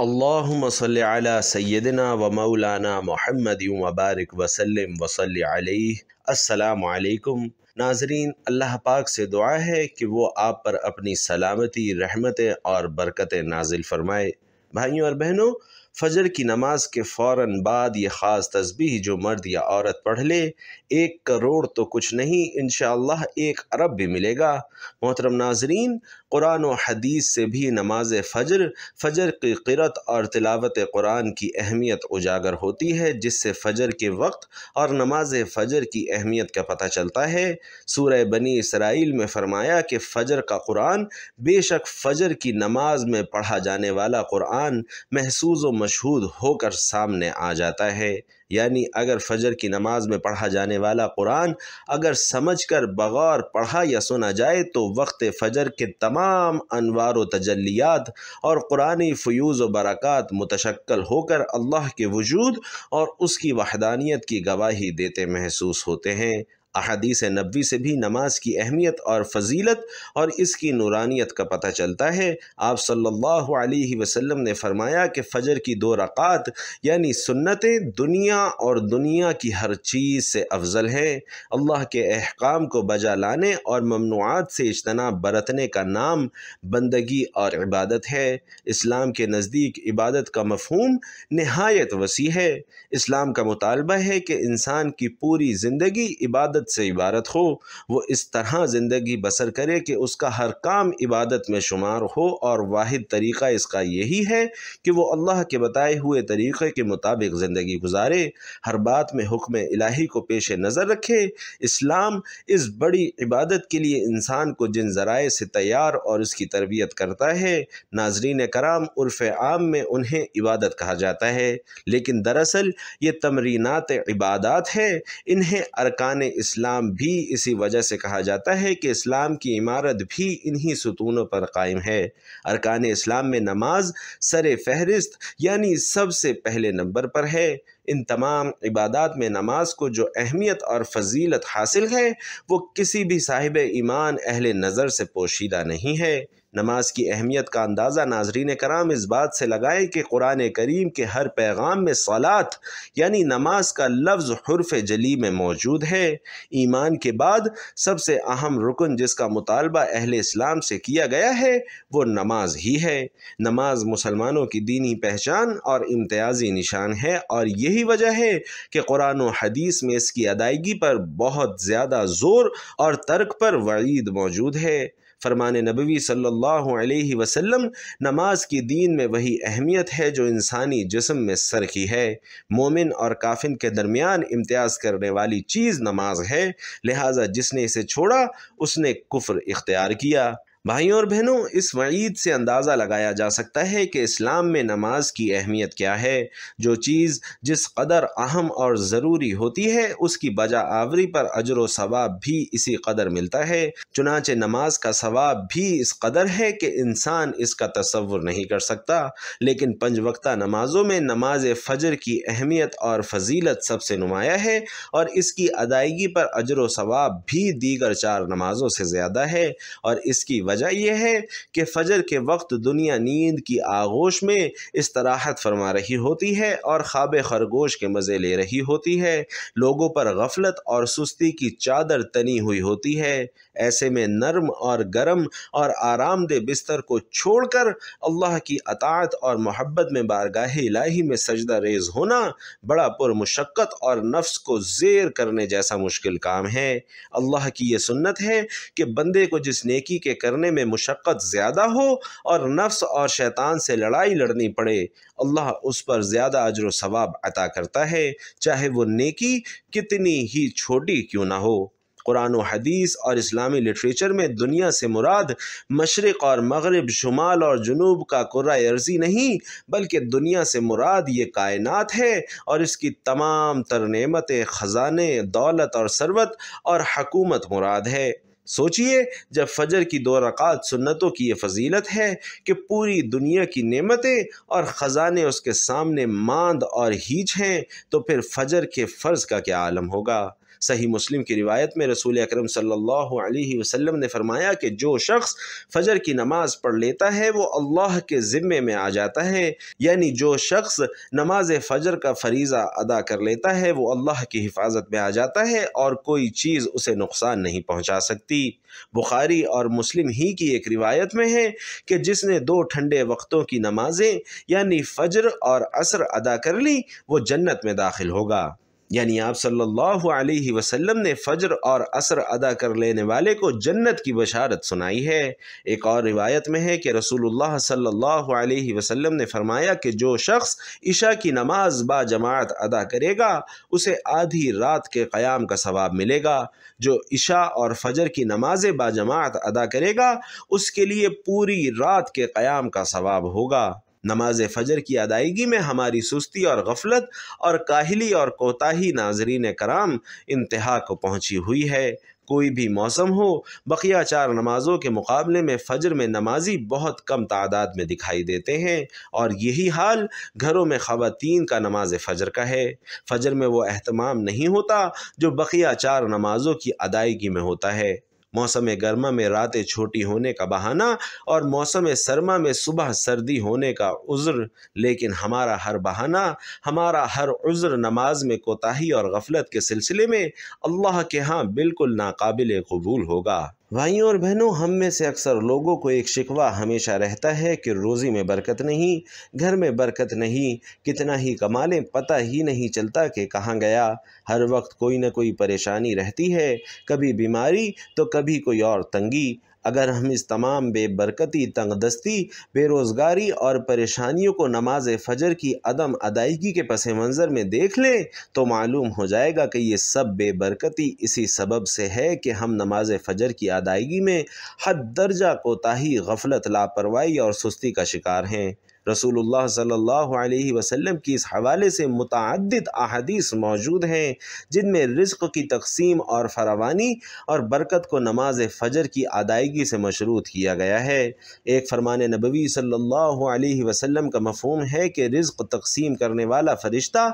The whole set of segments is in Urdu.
اللہم صلی علی سیدنا و مولانا محمد و بارک وسلم وصلی علیہ۔ السلام علیکم ناظرین، اللہ پاک سے دعا ہے کہ وہ آپ پر اپنی سلامتی، رحمتیں اور برکتیں نازل فرمائے۔ بھائیوں اور بہنوں، فجر کی نماز کے فوراً بعد یہ خاص تسبیح جو مرد یا عورت پڑھ لے، 1 کروڑ تو کچھ نہیں، انشاءاللہ 1 ارب بھی ملے گا۔ محترم ناظرین، قرآن و حدیث سے بھی نماز فجر کی قرأت اور تلاوت قرآن کی اہمیت اجاگر ہوتی ہے، جس سے فجر کے وقت اور نماز فجر کی اہمیت کا پتہ چلتا ہے۔ سورہ بنی اسرائیل میں فرمایا کہ فجر کا قرآن، بے شک فجر کی نماز میں پڑھا جانے والا قرآن محسوس و مشہود ہو کر سامنے آ جاتا ہے۔ یعنی اگر فجر کی نماز میں پڑھا جانے والا قرآن اگر سمجھ کر بغور پڑھا یا سنا جائے تو وقت فجر کے تمام انوار و تجلیات اور قرآنی فیوز و برکات متشکل ہو کر اللہ کے وجود اور اس کی وحدانیت کی گواہی دیتے محسوس ہوتے ہیں۔ احادیث نبوی سے بھی نماز کی اہمیت اور فضیلت اور اس کی نورانیت کا پتہ چلتا ہے۔ آپ صلی اللہ علیہ وسلم نے فرمایا کہ فجر کی 2 رکعات یعنی سنتیں دنیا اور دنیا کی ہر چیز سے افضل ہیں۔ اللہ کے احکام کو بجا لانے اور ممنوعات سے اجتناب برتنے کا نام بندگی اور عبادت ہے۔ اسلام کے نزدیک عبادت کا مفہوم نہایت وسیع ہے۔ اسلام کا مطالبہ ہے کہ انسان کی پوری زندگی عبادت سے عبارت ہو، وہ اس طرح زندگی بسر کرے کہ اس کا ہر کام عبادت میں شمار ہو، اور واحد طریقہ اس کا یہی ہے کہ وہ اللہ کے بتائے ہوئے طریقے کے مطابق زندگی گزارے، ہر بات میں حکم الہی کو پیش نظر رکھے۔ اسلام اس بڑی عبادت کے لیے انسان کو جن ذرائع سے تیار اور اس کی تربیت کرتا ہے، ناظرین کرام، عرف عام میں انہیں عبادت کہا جاتا ہے، لیکن دراصل یہ تمرینات عبادات ہے۔ انہیں ارکان اسلام بھی اسی وجہ سے کہا جاتا ہے کہ اسلام کی عمارت بھی انہی ستونوں پر قائم ہے۔ ارکان اسلام میں نماز سر فہرست یعنی سب سے پہلے نمبر پر ہے۔ ان تمام عبادات میں نماز کو جو اہمیت اور فضیلت حاصل ہے وہ کسی بھی صاحب ایمان اہل نظر سے پوشیدہ نہیں ہے۔ نماز کی اہمیت کا اندازہ ناظرین کرام اس بات سے لگائیں کہ قرآن کریم کے ہر پیغام میں صلاۃ یعنی نماز کا لفظ حرف جلی میں موجود ہے۔ ایمان کے بعد سب سے اہم رکن جس کا مطالبہ اہل اسلام سے کیا گیا ہے وہ نماز ہی ہے۔ نماز مسلمانوں کی دینی پہچان اور امتیازی نشان ہے، اور یہی وجہ ہے کہ قرآن و حدیث میں اس کی ادائیگی پر بہت زیادہ زور اور ترک پر وعید موجود ہے۔ فرمان نبوی صلی اللہ علیہ وسلم، نماز کی دین میں وہی اہمیت ہے جو انسانی جسم میں سر کی ہے۔ مومن اور کافر کے درمیان امتیاز کرنے والی چیز نماز ہے، لہٰذا جس نے اسے چھوڑا اس نے کفر اختیار کیا۔ بھائیوں اور بہنوں، اس وعید سے اندازہ لگایا جا سکتا ہے کہ اسلام میں نماز کی اہمیت کیا ہے۔ جو چیز جس قدر اہم اور ضروری ہوتی ہے اس کی بجا آوری پر اجر و ثواب بھی اسی قدر ملتا ہے۔ چنانچہ نماز کا ثواب بھی اس قدر ہے کہ انسان اس کا تصور نہیں کر سکتا۔ لیکن 5 وقتہ نمازوں میں نماز فجر کی اہمیت اور فضیلت سب سے نمایاں ہے، اور اس کی ادائیگی پر اجر و ثواب بھی دیگر 4 نمازوں سے زیادہ ہے، اور اس کی وجہ یہ ہے کہ فجر کے وقت دنیا نیند کی آغوش میں استراحت فرما رہی ہوتی ہے اور خواب خرگوش کے مزے لے رہی ہوتی ہے۔ لوگوں پر غفلت اور سستی کی چادر تنی ہوئی ہوتی ہے۔ ایسے میں نرم اور گرم اور آرام دہ بستر کو چھوڑ کر اللہ کی اطاعت اور محبت میں بارگاہ الہی میں سجدہ ریز ہونا بڑا پرمشقت اور نفس کو زیر کرنے جیسا مشکل کام ہے۔ اللہ کی یہ سنت ہے کہ بندے کو جس نیکی کے کرنے میں مشقت زیادہ ہو اور نفس اور شیطان سے لڑائی لڑنی پڑے، اللہ اس پر زیادہ اجر و ثواب عطا کرتا ہے، چاہے وہ نیکی کتنی ہی چھوٹی کیوں نہ ہو۔ قرآن و حدیث اور اسلامی لٹریچر میں دنیا سے مراد مشرق اور مغرب، شمال اور جنوب کا کرۂ ارضی نہیں، بلکہ دنیا سے مراد یہ کائنات ہے اور اس کی تمام تر نعمتیں، خزانے، دولت اور ثروت اور حکومت مراد ہے۔ سوچئے، جب فجر کی 2 رکعات سنتوں کی یہ فضیلت ہے کہ پوری دنیا کی نعمتیں اور خزانے اس کے سامنے ماند اور ہیچ ہیں، تو پھر فجر کے فرض کا کیا عالم ہوگا۔ صحیح مسلم کی روایت میں رسول اکرم صلی اللہ علیہ وسلم نے فرمایا کہ جو شخص فجر کی نماز پڑھ لیتا ہے وہ اللہ کے ذمے میں آ جاتا ہے، یعنی جو شخص نماز فجر کا فریضہ ادا کر لیتا ہے وہ اللہ کی حفاظت میں آ جاتا ہے اور کوئی چیز اسے نقصان نہیں پہنچا سکتی۔ بخاری اور مسلم ہی کی ایک روایت میں ہے کہ جس نے 2 ٹھنڈے وقتوں کی نمازیں یعنی فجر اور عصر ادا کر لی وہ جنت میں داخل ہوگا۔ یعنی آپ صلی اللہ علیہ وسلم نے فجر اور عصر ادا کر لینے والے کو جنت کی بشارت سنائی ہے۔ ایک اور روایت میں ہے کہ رسول اللہ صلی اللہ علیہ وسلم نے فرمایا کہ جو شخص عشاء کی نماز با جماعت ادا کرے گا اسے آدھی رات کے قیام کا ثواب ملے گا، جو عشاء اور فجر کی نمازیں با جماعت ادا کرے گا اس کے لیے پوری رات کے قیام کا ثواب ہوگا۔ نماز فجر کی ادائیگی میں ہماری سستی اور غفلت اور کاہلی اور کوتاہی ناظرین کرام انتہا کو پہنچی ہوئی ہے۔ کوئی بھی موسم ہو، بقیہ 4 نمازوں کے مقابلے میں فجر میں نمازی بہت کم تعداد میں دکھائی دیتے ہیں، اور یہی حال گھروں میں خواتین کا نماز فجر کا ہے۔ فجر میں وہ اہتمام نہیں ہوتا جو بقیہ 4 نمازوں کی ادائیگی میں ہوتا ہے۔ موسم گرما میں راتیں چھوٹی ہونے کا بہانہ اور موسم سرما میں صبح سردی ہونے کا عذر، لیکن ہمارا ہر بہانہ، ہمارا ہر عذر نماز میں کوتاہی اور غفلت کے سلسلے میں اللہ کے ہاں بالکل ناقابل قبول ہوگا۔ بھائیوں اور بہنوں، ہم میں سے اکثر لوگوں کو ایک شکوہ ہمیشہ رہتا ہے کہ روزی میں برکت نہیں، گھر میں برکت نہیں، کتنا ہی کما لیں پتہ ہی نہیں چلتا کہ کہاں گیا۔ ہر وقت کوئی نہ کوئی پریشانی رہتی ہے، کبھی بیماری تو کبھی کوئی اور تنگی۔ اگر ہم اس تمام بے برکتی، تنگ دستی، بے روزگاری اور پریشانیوں کو نماز فجر کی عدم ادائیگی کے پس منظر میں دیکھ لیں تو معلوم ہو جائے گا کہ یہ سب بے برکتی اسی سبب سے ہے کہ ہم نماز فجر کی ادائیگی میں حد درجہ کوتاہی، غفلت، لاپرواہی اور سستی کا شکار ہیں۔ رسول اللہ صلی اللہ علیہ وسلم کی اس حوالے سے متعدد احادیث موجود ہیں جن میں رزق کی تقسیم اور فراوانی اور برکت کو نماز فجر کی ادائیگی سے مشروط کیا گیا ہے۔ ایک فرمان نبوی صلی اللہ علیہ وسلم کا مفہوم ہے کہ رزق تقسیم کرنے والا فرشتہ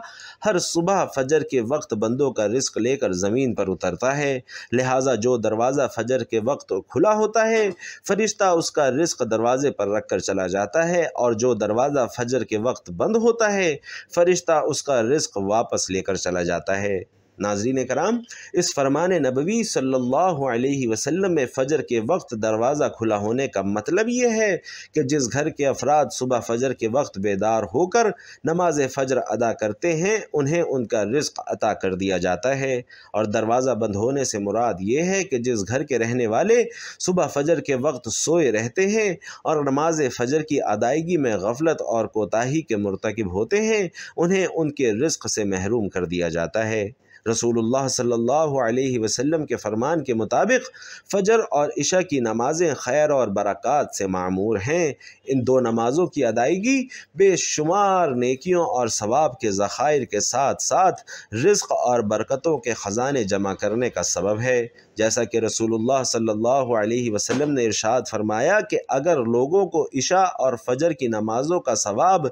ہر صبح فجر کے وقت بندوں کا رزق لے کر زمین پر اترتا ہے، لہٰذا جو دروازہ فجر کے وقت کھلا ہوتا ہے فرشتہ اس کا رزق دروازے پر رکھ کر چلا جاتا ہے، اور جو دروازہ فجر کے وقت بند ہوتا ہے فرشتہ اس کا رزق واپس لے کر چلا جاتا ہے۔ ناظرین کرام، اس فرمان نبوی صلی اللہ علیہ وسلم میں فجر کے وقت دروازہ کھلا ہونے کا مطلب یہ ہے کہ جس گھر کے افراد صبح فجر کے وقت بیدار ہو کر نماز فجر ادا کرتے ہیں انہیں ان کا رزق عطا کر دیا جاتا ہے، اور دروازہ بند ہونے سے مراد یہ ہے کہ جس گھر کے رہنے والے صبح فجر کے وقت سوئے رہتے ہیں اور نماز فجر کی ادائیگی میں غفلت اور کوتاہی کے مرتکب ہوتے ہیں انہیں ان کے رزق سے محروم کر دیا جاتا ہے۔ رسول اللہ صلی اللہ علیہ وسلم کے فرمان کے مطابق فجر اور عشاء کی نمازیں خیر اور برکات سے معمور ہیں۔ ان 2 نمازوں کی ادائیگی بے شمار نیکیوں اور ثواب کے ذخائر کے ساتھ ساتھ رزق اور برکتوں کے خزانے جمع کرنے کا سبب ہے، جیسا کہ رسول اللہ صلی اللہ علیہ وسلم نے ارشاد فرمایا کہ اگر لوگوں کو عشاء اور فجر کی نمازوں کا ثواب،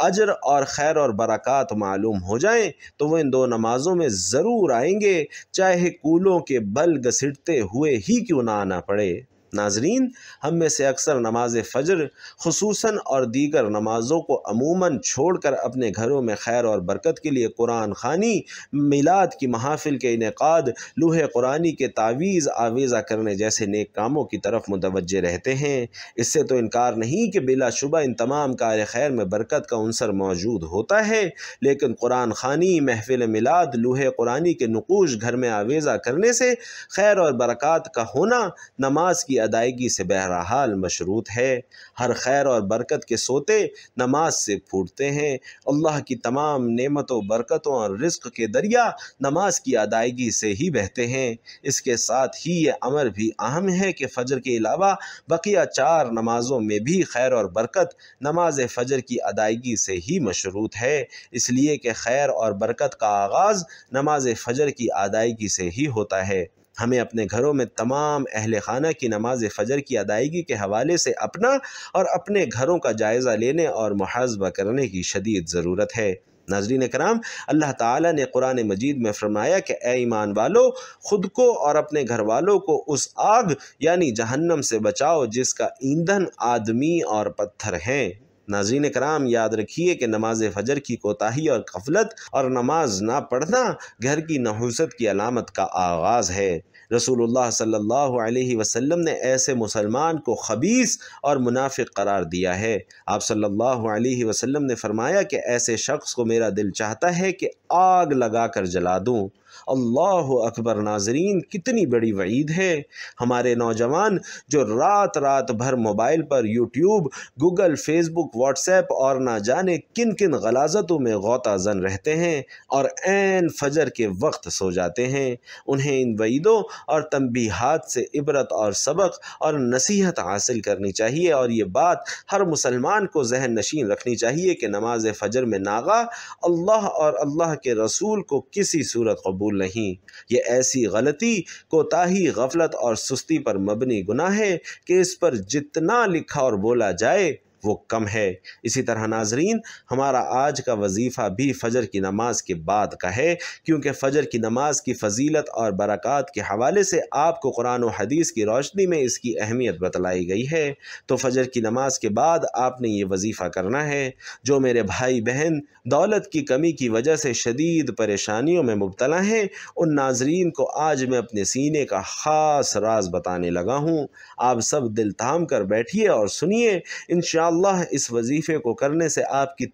اجر اور خیر اور برکات معلوم ہو جائیں تو وہ ان 2 نمازوں میں ضرور آئیں گے، چاہے کولوں کے بل گھسیٹتے ہوئے ہی کیوں نہ آنا پڑے۔ ناظرین، ہم میں سے اکثر نماز فجر خصوصاً اور دیگر نمازوں کو عموماً چھوڑ کر اپنے گھروں میں خیر اور برکت کے لیے قرآن خوانی، میلاد کی محافل کے انعقاد، لوح قرآنی کے تعویذ آویزہ کرنے جیسے نیک کاموں کی طرف متوجہ رہتے ہیں۔ اس سے تو انکار نہیں کہ بلا شبہ ان تمام کار خیر میں برکت کا عنصر موجود ہوتا ہے، لیکن قرآن خوانی، محفل میلاد، لوح قرآنی کے نقوش گھر میں آویزہ کرنے سے خیر اور برکات کا ہونا نماز کی ادائیگی سے بہرحال مشروط ہے۔ ہر خیر اور برکت کے سوتے نماز سے پھوٹتے ہیں۔ اللہ کی تمام نعمتوں، برکتوں اور رزق کے دریا نماز کی ادائیگی سے ہی بہتے ہیں۔ اس کے ساتھ ہی یہ امر بھی اہم ہے کہ فجر کے علاوہ بقیہ 4 نمازوں میں بھی خیر اور برکت نماز فجر کی ادائیگی سے ہی مشروط ہے، اس لیے کہ خیر اور برکت کا آغاز نماز فجر کی ادائیگی سے ہی ہوتا ہے۔ ہمیں اپنے گھروں میں تمام اہل خانہ کی نماز فجر کی ادائیگی کے حوالے سے اپنا اور اپنے گھروں کا جائزہ لینے اور محاسبہ کرنے کی شدید ضرورت ہے۔ ناظرین کرام، اللہ تعالیٰ نے قرآن مجید میں فرمایا کہ اے ایمان والو، خود کو اور اپنے گھر والوں کو اس آگ یعنی جہنم سے بچاؤ جس کا ایندھن آدمی اور پتھر ہیں۔ ناظرین کرام، یاد رکھیے کہ نماز فجر کی کوتاہی اور غفلت اور نماز نہ پڑھنا گھر کی نحوست کی علامت کا آغاز ہے۔ رسول اللہ صلی اللہ علیہ وسلم نے ایسے مسلمان کو خبیث اور منافق قرار دیا ہے۔ آپ صلی اللہ علیہ وسلم نے فرمایا کہ ایسے شخص کو میرا دل چاہتا ہے کہ آگ لگا کر جلا دوں۔ اللہ اکبر! ناظرین، کتنی بڑی وعید ہے۔ ہمارے نوجوان جو رات رات بھر موبائل پر یوٹیوب، گوگل، فیس بک، واٹس ایپ اور نہ جانے کن کن غلاظتوں میں غوطہ زن رہتے ہیں اور عین فجر کے وقت سو جاتے ہیں، انہیں ان وعیدوں اور تنبیہات سے عبرت اور سبق اور نصیحت حاصل کرنی چاہیے، اور یہ بات ہر مسلمان کو ذہن نشین رکھنی چاہیے کہ نماز فجر میں ناغہ اللہ اور اللہ کے رسول کو کسی صورت قبول نہیں۔ یہ ایسی غلطی، کوتاہی، غفلت اور سستی پر مبنی گناہ ہے کہ اس پر جتنا لکھا اور بولا جائے وہ کم ہے۔ اسی طرح ناظرین، ہمارا آج کا وظیفہ بھی فجر کی نماز کے بعد کا ہے، کیونکہ فجر کی نماز کی فضیلت اور برکات کے حوالے سے آپ کو قرآن و حدیث کی روشنی میں اس کی اہمیت بتلائی گئی ہے۔ تو فجر کی نماز کے بعد آپ نے یہ وظیفہ کرنا ہے۔ جو میرے بھائی بہن دولت کی کمی کی وجہ سے شدید پریشانیوں میں مبتلا ہیں، ان ناظرین کو آج میں اپنے سینے کا خاص راز بتانے لگا ہوں۔ آپ سب دل تھام کر بیٹھیے اور سنیے۔ انشاءاللہ اس وظیفے کو کرنے سے آپ کی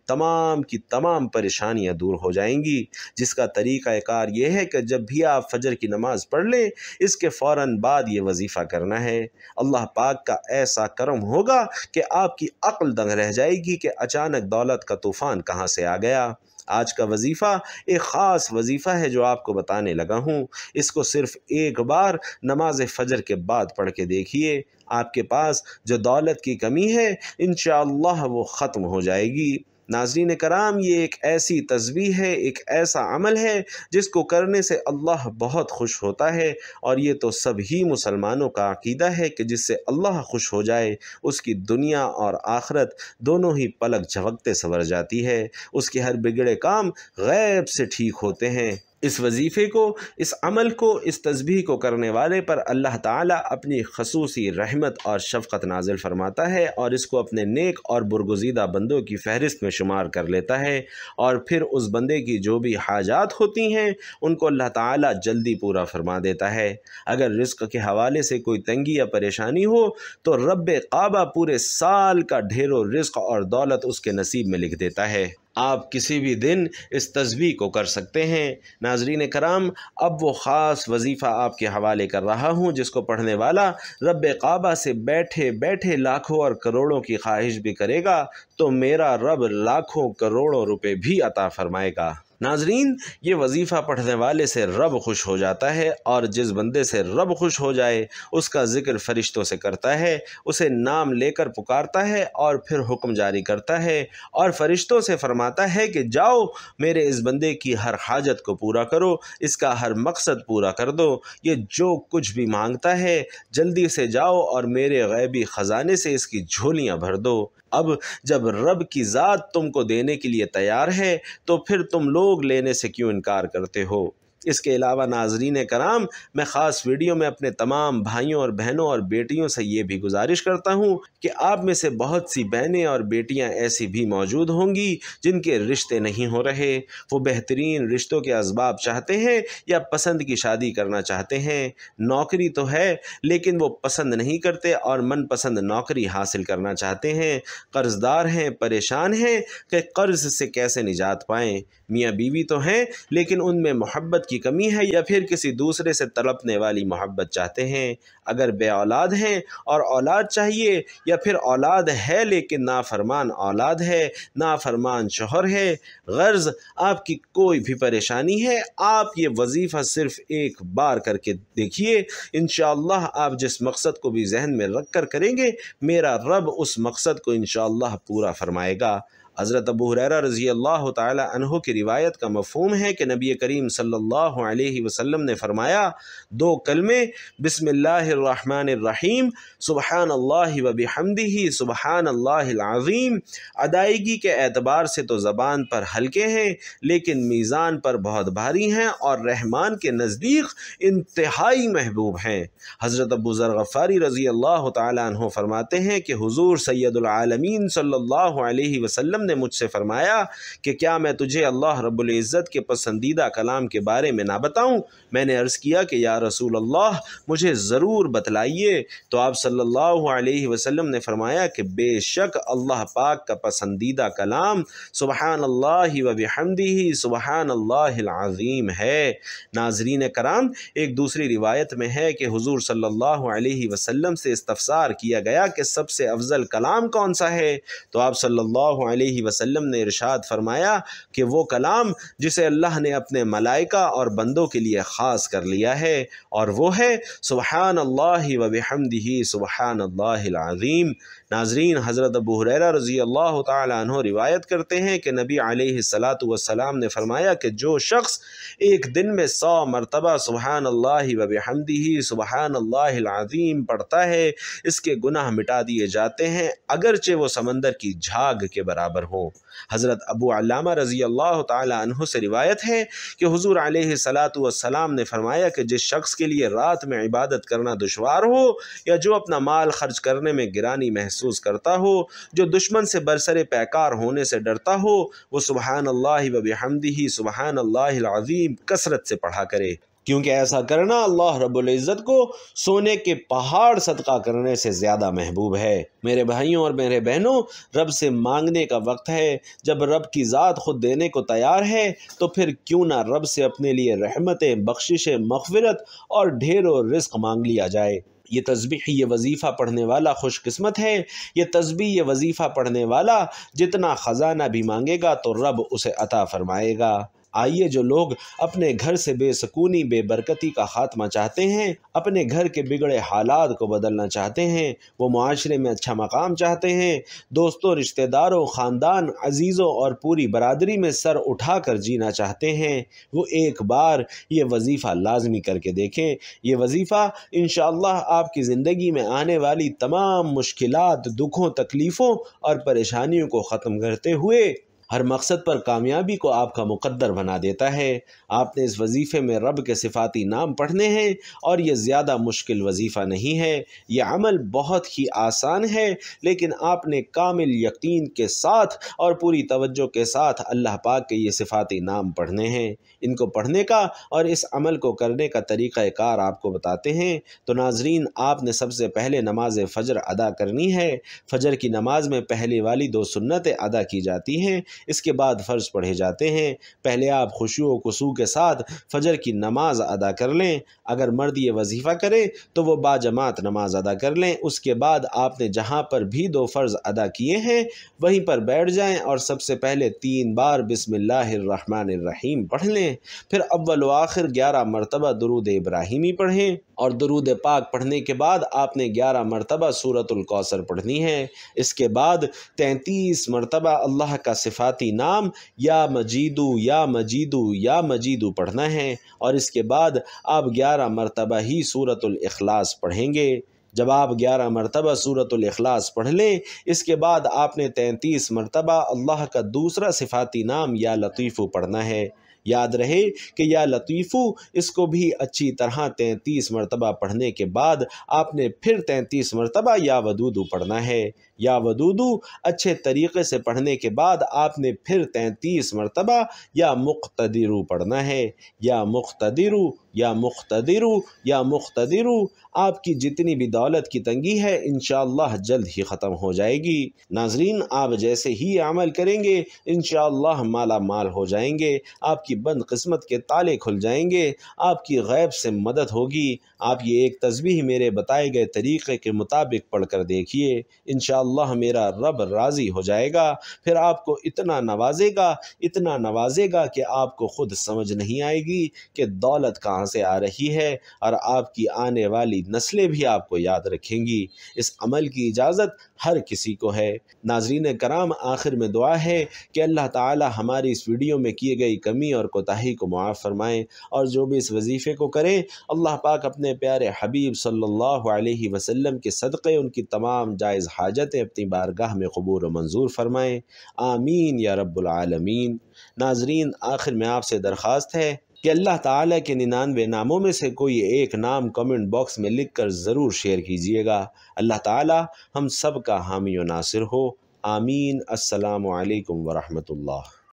تمام پریشانیاں دور ہو جائیں گی، جس کا طریقہ کار یہ ہے کہ جب بھی آپ فجر کی نماز پڑھ لیں، اس کے فوراً بعد یہ وظیفہ کرنا ہے۔ اللہ پاک کا ایسا کرم ہوگا کہ آپ کی عقل دنگ رہ جائے گی کہ اچانک دولت کا طوفان کہاں سے آ گیا۔ آج کا وظیفہ ایک خاص وظیفہ ہے جو آپ کو بتانے لگا ہوں۔ اس کو صرف ایک بار نماز فجر کے بعد پڑھ کے دیکھیے، آپ کے پاس جو دولت کی کمی ہے انشاءاللہ وہ ختم ہو جائے گی۔ ناظرین کرام، یہ ایک ایسی تسبیح ہے، ایک ایسا عمل ہے جس کو کرنے سے اللہ بہت خوش ہوتا ہے، اور یہ تو سبھی مسلمانوں کا عقیدہ ہے کہ جس سے اللہ خوش ہو جائے اس کی دنیا اور آخرت دونوں ہی پلک جھپکتے سنور جاتی ہے، اس کے ہر بگڑے کام غیب سے ٹھیک ہوتے ہیں۔ اس وظیفے کو، اس عمل کو، اس تسبیح کو کرنے والے پر اللہ تعالیٰ اپنی خصوصی رحمت اور شفقت نازل فرماتا ہے، اور اس کو اپنے نیک اور برگزیدہ بندوں کی فہرست میں شمار کر لیتا ہے، اور پھر اس بندے کی جو بھی حاجات ہوتی ہیں ان کو اللہ تعالیٰ جلدی پورا فرما دیتا ہے۔ اگر رزق کے حوالے سے کوئی تنگی یا پریشانی ہو تو رب کعبہ پورے سال کا ڈھیر و رزق اور دولت اس کے نصیب میں لکھ دیتا ہے۔ آپ کسی بھی دن اس تسبیح کو کر سکتے ہیں۔ ناظرین کرام، اب وہ خاص وظیفہ آپ کے حوالے کر رہا ہوں جس کو پڑھنے والا رب کعبہ سے بیٹھے بیٹھے لاکھوں اور کروڑوں کی خواہش بھی کرے گا تو میرا رب لاکھوں کروڑوں روپے بھی عطا فرمائے گا۔ ناظرین، یہ وظیفہ پڑھنے والے سے رب خوش ہو جاتا ہے، اور جس بندے سے رب خوش ہو جائے اس کا ذکر فرشتوں سے کرتا ہے، اسے نام لے کر پکارتا ہے اور پھر حکم جاری کرتا ہے اور فرشتوں سے فرماتا ہے کہ جاؤ میرے اس بندے کی ہر حاجت کو پورا کرو، اس کا ہر مقصد پورا کر دو، یہ جو کچھ بھی مانگتا ہے جلدی سے جاؤ اور میرے غیبی خزانے سے اس کی جھولیاں بھر دو۔ اب جب رب کی ذات تم کو دینے کے لیے تیار ہے تو پھر تم لوگ لینے سے کیوں انکار کرتے ہو؟ اس کے علاوہ ناظرین کرام، میں خاص ویڈیو میں اپنے تمام بھائیوں اور بہنوں اور بیٹیوں سے یہ بھی گزارش کرتا ہوں کہ آپ میں سے بہت سی بہنیں اور بیٹیاں ایسی بھی موجود ہوں گی جن کے رشتے نہیں ہو رہے، وہ بہترین رشتوں کے اسباب چاہتے ہیں یا پسند کی شادی کرنا چاہتے ہیں، نوکری تو ہے لیکن وہ پسند نہیں کرتے اور من پسند نوکری حاصل کرنا چاہتے ہیں، قرض دار ہیں، پریشان ہیں کہ قرض سے کیسے نجات پائیں، میاں بیوی تو ہیں لیکن ان میں محبت کی کمی ہے یا پھر کسی دوسرے سے تڑپنے والی محبت چاہتے ہیں، اگر بے اولاد ہیں اور اولاد چاہیے، یا پھر اولاد ہے لیکن نافرمان اولاد ہے، نافرمان شوہر ہے، غرض آپ کی کوئی بھی پریشانی ہے، آپ یہ وظیفہ صرف ایک بار کر کے دیکھیے، انشاءاللہ آپ جس مقصد کو بھی ذہن میں رکھ کر کریں گے میرا رب اس مقصد کو انشاءاللہ پورا فرمائے گا۔ حضرت ابو ہریرہ رضی اللہ تعالی عنہ کی روایت کا مفہوم ہے کہ نبی کریم صلی اللہ علیہ وسلم نے فرمایا، دو کلمے بسم اللہ الرحمن الرحیم سبحان اللہ و بحمدہ سبحان اللہ العظیم ادائیگی کے اعتبار سے تو زبان پر ہلکے ہیں لیکن میزان پر بہت بھاری ہیں اور رحمان کے نزدیک انتہائی محبوب ہیں۔ حضرت ابو ذر غفاری رضی اللہ تعالی عنہ فرماتے ہیں کہ حضور سید العالمین صلی اللہ علیہ وسلم نے مجھ سے فرمایا کہ کیا میں تجھے اللہ رب العزت کے پسندیدہ کلام کے بارے میں نہ بتاؤں؟ میں نے عرض کیا کہ یا رسول اللہ مجھے ضرور بتلائیے، تو آپ صلی اللہ علیہ وسلم نے فرمایا کہ بے شک اللہ پاک کا پسندیدہ کلام سبحان اللہ و بحمدہ سبحان اللہ العظیم ہے۔ ناظرین کرام، ایک دوسری روایت میں ہے کہ حضور صلی اللہ علیہ وسلم سے استفسار کیا گیا کہ سب سے افضل کلام کون سا ہے؟ تو آپ صلی اللہ علیہ وسلم نے ارشاد فرمایا کہ وہ کلام جسے اللہ نے اپنے ملائکہ اور بندوں کے لیے خاص کر لیا ہے، اور وہ ہے سبحان اللہ و بحمدہ سبحان اللہ العظیم۔ ناظرین، حضرت ابو ہریرہ رضی اللہ تعالی عنہ روایت کرتے ہیں کہ نبی علیہ الصلاۃ والسلام نے فرمایا کہ جو شخص ایک دن میں 100 مرتبہ سبحان اللہ و بحمدہ سبحان اللہ العظیم پڑھتا ہے، اس کے گناہ مٹا دیے جاتے ہیں اگرچہ وہ سمندر کی جھاگ کے برابر ہوں۔ حضرت ابو علامہ رضی اللہ تعالی عنہ سے روایت ہے کہ حضور علیہ الصلاۃ والسلام نے فرمایا کہ جس شخص کے لیے رات میں عبادت کرنا دشوار ہو یا جو اپنا مال خرچ کرنے میں گرانی محسوس کرتا ہو، جو دشمن سے برسر پیکار ہونے سے ڈرتا ہو، وہ سبحان اللہ و بحمدہ سبحان اللہ العظیم کثرت سے پڑھا کرے، کیونکہ ایسا کرنا اللہ رب العزت کو سونے کے پہاڑ صدقہ کرنے سے زیادہ محبوب ہے۔ میرے بھائیوں اور میرے بہنوں، رب سے مانگنے کا وقت ہے۔ جب رب کی ذات خود دینے کو تیار ہے تو پھر کیوں نہ رب سے اپنے لیے رحمتیں، بخششیں، مغفرت اور ڈھیروں رزق مانگ لیا جائے۔ یہ تسبیح، یہ وظیفہ پڑھنے والا خوش قسمت ہے۔ یہ تسبیح، یہ وظیفہ پڑھنے والا جتنا خزانہ بھی مانگے گا تو رب اسے عطا فرمائے گا۔ آئیے، جو لوگ اپنے گھر سے بے سکونی، بے برکتی کا خاتمہ چاہتے ہیں، اپنے گھر کے بگڑے حالات کو بدلنا چاہتے ہیں، وہ معاشرے میں اچھا مقام چاہتے ہیں، دوستوں، رشتہ داروں، خاندان، عزیزوں اور پوری برادری میں سر اٹھا کر جینا چاہتے ہیں، وہ ایک بار یہ وظیفہ لازمی کر کے دیکھیں۔ یہ وظیفہ انشاءاللہ آپ کی زندگی میں آنے والی تمام مشکلات، دکھوں، تکلیفوں اور پریشانیوں کو ختم کرتے ہوئے ہر مقصد پر کامیابی کو آپ کا مقدر بنا دیتا ہے۔ آپ نے اس وظیفے میں رب کے صفاتی نام پڑھنے ہیں، اور یہ زیادہ مشکل وظیفہ نہیں ہے۔ یہ عمل بہت ہی آسان ہے، لیکن آپ نے کامل یقین کے ساتھ اور پوری توجہ کے ساتھ اللہ پاک کے یہ صفاتی نام پڑھنے ہیں۔ ان کو پڑھنے کا اور اس عمل کو کرنے کا طریقہ کار آپ کو بتاتے ہیں۔ تو ناظرین، آپ نے سب سے پہلے نماز فجر ادا کرنی ہے۔ فجر کی نماز میں پہلے والی 2 سنتیں ادا کی جاتی ہیں، اس کے بعد فرض پڑھے جاتے ہیں۔ پہلے آپ خشوع و خضوع کے ساتھ فجر کی نماز ادا کر لیں۔ اگر مرد یہ وظیفہ کرے تو وہ باجماعت نماز ادا کر لیں۔ اس کے بعد آپ نے جہاں پر بھی 2 فرض ادا کیے ہیں وہیں پر بیٹھ جائیں اور سب سے پہلے 3 بار بسم اللہ الرحمن الرحیم پڑھ لیں۔ پھر اول و آخر 11 مرتبہ درود ابراہیمی پڑھیں، اور درود پاک پڑھنے کے بعد آپ نے 11 مرتبہ سورۃ الکوثر پڑھنی ہے۔ اس کے بعد 33 مرتبہ اللہ کا صفاتی نام یا مجیدو یا مجیدو یا مجیدو پڑھنا ہے، اور اس کے بعد آپ 11 مرتبہ ہی سورۃ الاخلاص پڑھیں گے۔ جب آپ 11 مرتبہ سورۃ الاخلاص پڑھ لیں، اس کے بعد آپ نے 33 مرتبہ اللہ کا دوسرا صفاتی نام یا لطیفو پڑھنا ہے۔ یاد رہے کہ یا لطیفو، اس کو بھی اچھی طرح 33 مرتبہ پڑھنے کے بعد آپ نے پھر 33 مرتبہ یا ودودو پڑھنا ہے۔ یا ودودو اچھے طریقے سے پڑھنے کے بعد آپ نے پھر 33 مرتبہ یا مقتدرو پڑھنا ہے۔ یا مقتدرو یا مقتدرو یا مقتدرو، آپ کی جتنی بھی دولت کی تنگی ہے انشاءاللہ جلد ہی ختم ہو جائے گی۔ ناظرین، آپ جیسے ہی عمل کریں گے انشاءاللہ مالا مال ہو جائیں گے، آپ کی بند قسمت کے تالے کھل جائیں گے، آپ کی غیب سے مدد ہوگی۔ آپ یہ ایک تسبیح میرے بتائے گئے طریقے کے مطابق پڑھ کر دیکھیے، انشاءاللہ میرا رب راضی ہو جائے گا۔ پھر آپ کو اتنا نوازے گا کہ آپ کو خود سمجھ نہیں آئے گی کہ دولت کا کہاں سے آ رہی ہے اور آپ کی آنے والی نسلیں بھی آپ کو یاد رکھیں گی۔ اس عمل کی اجازت ہر کسی کو ہے۔ ناظرین کرام، آخر میں دعا ہے کہ اللہ تعالی ہماری اس ویڈیو میں کیے گئی کمی اور کوتاہی کو معاف فرمائیں، اور جو بھی اس وظیفے کو کریں اللہ پاک اپنے پیارے حبیب صلی اللہ علیہ وسلم کے صدقے ان کی تمام جائز حاجتیں اپنی بارگاہ میں قبول و منظور فرمائیں، آمین یا رب العالمین۔ ناظرین، آخر میں آپ سے درخواست ہے کہ اللہ تعالیٰ کے 99 ناموں میں سے کوئی ایک نام کمنٹ باکس میں لکھ کر ضرور شیئر کیجیے گا۔ اللہ تعالیٰ ہم سب کا حامی و ناصر ہو، آمین۔ السلام علیکم ورحمۃ اللہ۔